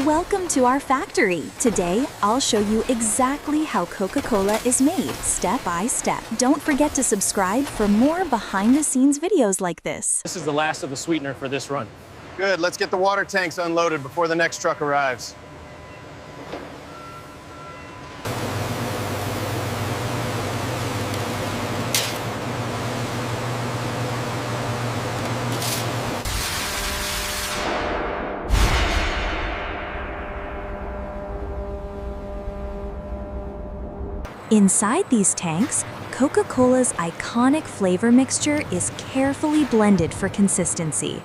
Welcome to our factory. Today, I'll show you exactly how Coca-Cola is made, step by step. Don't forget to subscribe for more behind-the-scenes videos like this. This is the last of the sweetener for this run. Good, let's get the water tanks unloaded before the next truck arrives. Inside these tanks, Coca-Cola's iconic flavor mixture is carefully blended for consistency.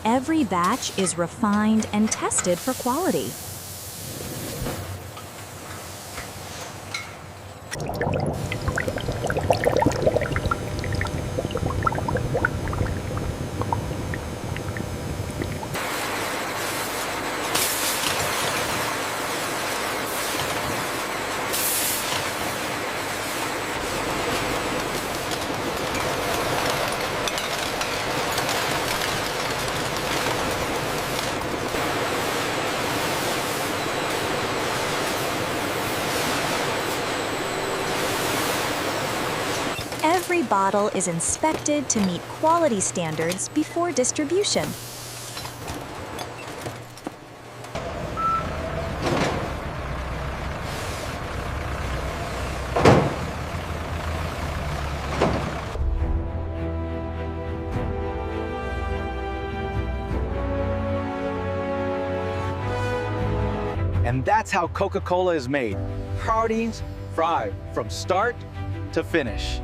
Every batch is refined and tested for quality. Every bottle is inspected to meet quality standards before distribution. And that's how Coca-Cola is made. Proteins fried from start to finish.